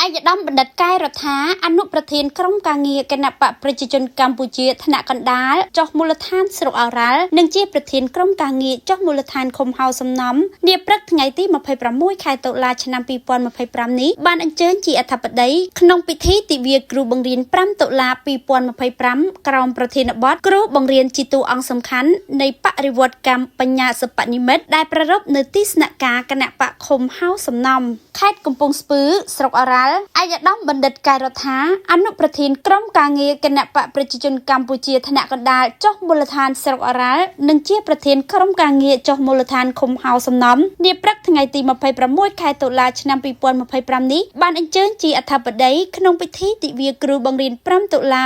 អាយដាមបណ្ឌិតកែរដ្ឋាអនុប្រធានក្រុមការងារគណៈបកប្រជាជនកម្ពុជាថ្នាក់កណ្ដាលចុះមូលដ្ឋានស្រុកអូរ៉ាល់និងជាប្រធានក្រុមការងារចុះមូលដ្ឋានឃុំហៅសំណំនាព្រឹកថ្ងៃទី26ខែតុលាឆ្នាំ2025នេះបានអញ្ជើញជាអធិបតីក្នុងពិធីទិវាគ្រូបង្រៀន5តុលា2025ក្រោមប្រធានបទគ្រូបង្រៀនជាតួអង្គសំខាន់នៃបរិវត្តកម្មបញ្ញាសិប្បនិម្មិតដែលប្រារព្ធនៅទីស្នាក់ការគណៈបកឃុំហៅសំណំខេត្តកំពង់ស្ពឺស្រុកអូរ៉ាល់អាយដាមបណ្ឌិតកែរដ្ឋាអនុប្រធានក្រុមការងារគណៈបកប្រជាជនកម្ពុជាថ្នាក់កណ្ដាលចុះមូលដ្ឋានស្រុកអូរ៉ាល់និងជាប្រធានក្រុមការងារចុះមូលដ្ឋានឃុំហៅសំណំនាព្រឹកថ្ងៃទី26ខែតុលាឆ្នាំ2025នេះបានអញ្ជើញជាអធិបតីក្នុងពិធីទិវាគ្រូបង្រៀន5តុលា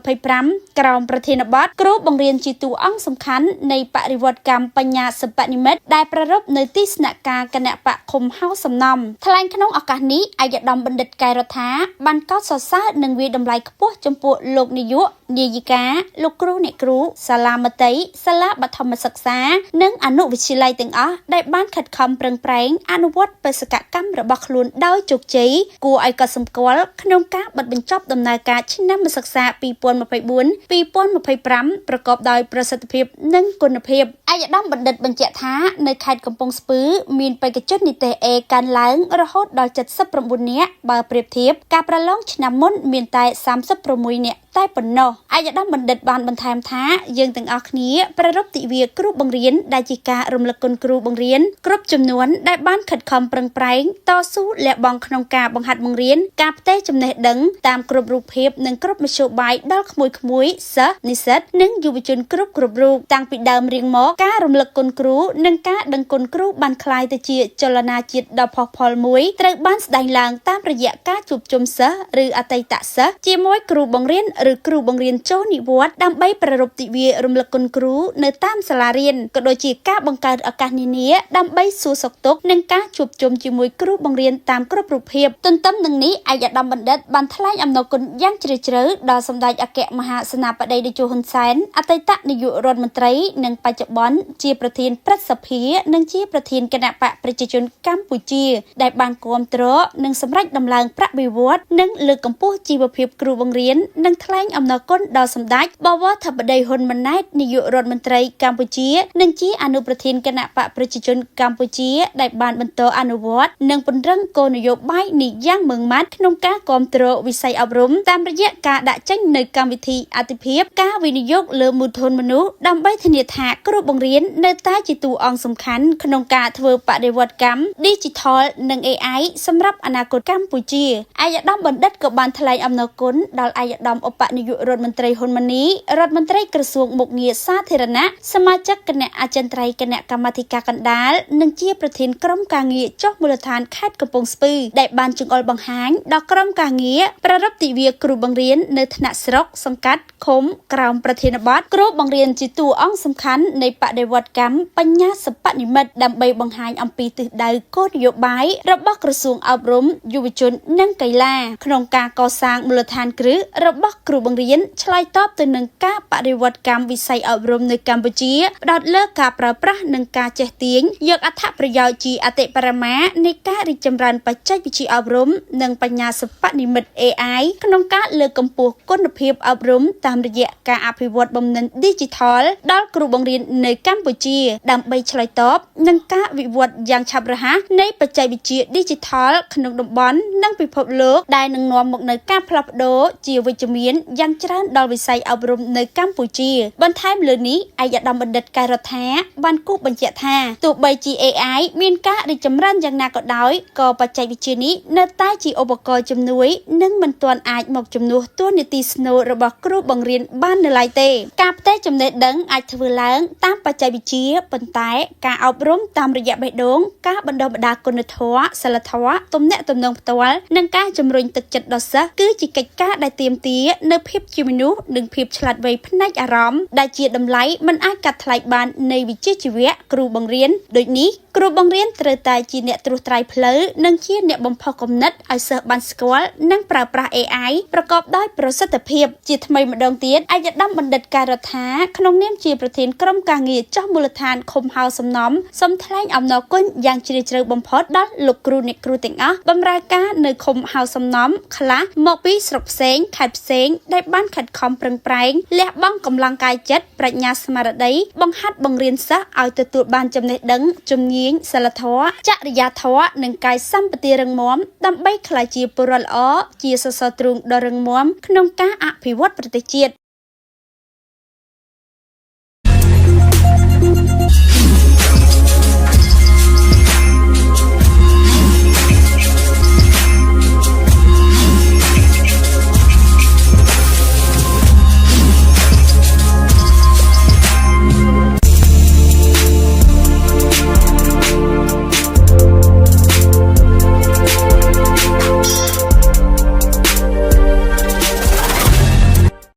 2025ក្រោមប្រធានបទគ្រូបង្រៀនជាតួអង្គសំខាន់នៃបរិវត្តកម្មបញ្ញាសិប្បនិម្មិតដែលប្រារព្ធនៅទីស្នាក់ការគណៈបកឃុំហៅសំណំថ្លែងក្នុងឱកាសនេះអាយដាមបណ្ឌិតកែរដ្ឋាបានកោតសរសើរនិងវាតម្លៃខ្ពស់ចំពោះលោកនាយកនាយិកាលោកគ្រូអ្នកគ្រូសាលាមត្តេយ្យសាលាបឋមសិក្សានិងអនុវិទ្យាល័យទាំងអស់ដែលបានខិតខំប្រឹងប្រែងអនុវត្តបេសកកម្មរបស់ខ្លួនដោយជោគជ័យគួរឲ្យកត់សម្គាល់ក្នុងការបិទបញ្ចប់ដំណើរការឆ្នាំសិក្សា2024-2025ប្រកបដោយប្រសិទ្ធភាពនិងគុណភាពអាយដាមបណ្ឌិតបញ្ជាក់ថានៅខេត្តកំពង់ស្ពឺមានបេក្ខជននិទ្ទេស A កើនឡើងរហូតដល់79នាក់បើប្រៀបធៀបការប្រឡងឆ្នាំមុនមានតែ36នាក់តែប៉ុណ្ណោះអាយដាមបណ្ឌិតបានបន្ថែមថាយើងទាំងអស់គ្នាប្រារព្ធទិវាគ្រូបង្រៀនដែលជាការរំលឹកគុណគ្រូបង្រៀនគ្រប់ចំនួនដែលបានខិតខំប្រឹងប្រែងតស៊ូលះបង់ក្នុងការបង្ហាត់បង្រៀនការផ្ទេរចំណេះដឹងតាមគ្រប់រូបភាពនិងគ្រប់មធ្យោបាយដល់ក្មួយៗសិស្សនិស្សិតនិងយុវជនគ្រប់រូបតាំងពីដើមរៀងមកការរំលឹកគុណគ្រូនិងការដឹងគុណគ្រូបានក្លាយទៅជាចលនាជាតិដ៏ផុសផុលមួយត្រូវបានស្ដែងឡើងតាមរយៈការជួបជុំសិស្សឬអតីតសិស្សជាមួយគ្រូបង្រៀនឬគ្រូបង្រៀនចូលនិវត្តន៍ដើម្បីប្រារព្ធទិវារំលឹកគុណគ្រូនៅតាមសាលារៀនក៏ដូចជាការបង្កើតឱកាសនានាដើម្បីសួរសុខទុក្ខនិងការជួបជុំជាមួយគ្រូបង្រៀនតាមគ្រប់រូបភាពទន្ទឹមនឹងនេះអាយដាមបណ្ឌិតបានថ្លែងអំណរគុណយ៉ាងជ្រាលជ្រៅដល់សម្ដេចអគ្គមហាសេនាបតីតេជោហ៊ុនសែនអតីតនាយករដ្ឋមន្ត្រីនិងបច្ចុប្បន្នជាប្រធានព្រឹទ្ធសភានិងជាប្រធានគណៈបកប្រជាជនកម្ពុជាដែលបានគាំទ្រនិងសម្រេចដំឡើងប្រាក់បៀវត្សនិងលើកកម្ពស់ជីវភាពគ្រូបង្រៀននិងថ្លែងអំណរគុណដល់សម្ដេចបវរធិបតីហ៊ុនម៉ាណែតនាយករដ្ឋមន្ត្រីកម្ពុជានិងជាអនុប្រធានគណៈបកប្រជាជនកម្ពុជាដែលបានបន្តអនុវត្តនិងពង្រឹងគោលនយោបាយនេះយ៉ាងម៉ឺងម៉ាត់ក្នុងការគាំទ្រវិស័យអប់រំតាមរយៈការដាក់ចេញនូវកម្មវិធីអាទិភាពការវិនិយោគលើមូលធនមនុស្សដើម្បីធានាថាគ្រូបង្រៀននៅតែជាតួអង្គសំខាន់ក្នុងការធ្វើបដិវត្តកម្ម Digital និង AI សម្រាប់អនាគតកម្ពុជាអាយដាមបណ្ឌិតក៏បានថ្លែងអំណរគុណដល់អាយដាមឧបនាយករដ្ឋមន្ត្រីហ៊ុនម៉ាណីរដ្ឋមន្ត្រីក្រសួងមុខងារសាធារណៈសមាជិកគណៈអចិន្ត្រៃយ៍គណៈកម្មាធិការកណ្ដាលនិងជាប្រធានក្រុមការងារចុះមូលដ្ឋានខេត្តកំពង់ស្ពឺដែលបានចង្អុលបង្ហាញដល់ក្រុមការងារប្រារព្ធទិវាគ្រូបង្រៀននៅថ្នាក់ស្រុកសង្កាត់ឃុំក្រោមប្រធានបទគ្រូបង្រៀនជាតួអង្គសំខាន់នៃបដិវត្តកម្មបញ្ញាសិប្បនិម្មិតដើម្បីបង្ហាញអំពីទិសដៅគោលនយោបាយរបស់ក្រសួងអប់រំយុវជននិងកីឡាក្នុងការកសាងមូលដ្ឋានគ្រឹះរបស់គ្រូបង្រៀនឆ្លើយតបទៅនឹងការបដិវត្តកម្មវិស័យអប់រំនៅកម្ពុជាផ្ដោតលើការប្រើប្រាស់និងការចេះទាញយកអត្ថប្រយោជន៍ជាអតិបរមានៃការរីកចម្រើនបច្ចេកវិទ្យាអប់រំនិងបញ្ញាសិប្បនិម្មិត AI ក្នុងការលើកកម្ពស់គុណភាពអប់រំតាមរយៈការអភិវឌ្ឍបំណិន Digital ដល់គ្រូបង្រៀននៅកម្ពុជាដើម្បីឆ្លើយតបនឹងការវិវត្តយ៉ាងឆាប់រហ័សនៃបច្ចេកវិទ្យា Digital ក្នុងតំបន់និងពិភពលោកដែលនឹងនាំមកនូវការផ្លាស់ប្ដូរជាវិជ្ជមានយ៉ាងច្រើនដល់វិស័យអប់រំនៅកម្ពុជាបន្ថែមលើនេះអាយដាមបណ្ឌិតកែរដ្ឋាបានគូសបញ្ជាក់ថាទោះបីជា AI មានការរីកចម្រើនយ៉ាងណាក៏ដោយក៏បច្ចេកវិទ្យានេះនៅតែជាឧបករណ៍ជំនួយនិងមិនទាន់អាចមកជំនួសតួនាទីស្នូលរបស់គ្រូបង្រៀនបាននៅឡើយទេការផ្ទេរចំណេះដឹងអាចធ្វើឡើងតាមបច្ចេកវិទ្យាប៉ុន្តែការអប់រំតាមរយៈបេះដូងការបណ្ដុះបណ្ដាលគុណធម៌សីលធម៌ទំនាក់ទំនងផ្ទាល់និងការជំរុញទឹកចិត្តដល់សិស្សគឺជាកិច្ចការដែលទាមទារ នៅភាពជាមនុស្សនិងភាពឆ្លាតវៃផ្នែកអារម្មណ៍ដែលជាតម្លៃមិនអាចកាត់ថ្លៃបាននៃវិជ្ជាជីវៈគ្រូបង្រៀនដូចនេះគ្រូបង្រៀនត្រូវតែជាអ្នកត្រួសត្រាយផ្លូវនិងជាអ្នកបំផុសគំនិតឲ្យសិស្សបានស្គាល់និងប្រើប្រាស់ AI ប្រកបដោយប្រសិទ្ធភាពជាថ្មីម្ដងទៀតឯកឧត្តមបណ្ឌិតការដ្ឋាក្នុងនាមជាប្រធានក្រុមការងារចុះមូលដ្ឋានឃុំហៅសំណំសូមថ្លែងអំណរគុណយ៉ាងជ្រាលជ្រៅបំផុតដល់លោកគ្រូអ្នកគ្រូទាំងអស់បម្រើការនៅឃុំហៅសំណំខ្លះមកពីស្រុកផ្សេងខេត្តផ្សេងដែលបានខិតខំប្រឹងប្រែងលះបង់កម្លាំងកាយចិត្តប្រាជ្ញាស្មារតីបង្ហាត់បង្រៀនសិស្សឲ្យទទួលបានចំណេះដឹងជំនាញសិលធម៌ចរិយាធម៌និងកាយសម្បទារឹងមាំដើម្បីក្លាយជាពលរដ្ឋល្អជាសសរទ្រូងដ៏រឹងមាំក្នុងការអភិវឌ្ឍប្រទេសជាតិ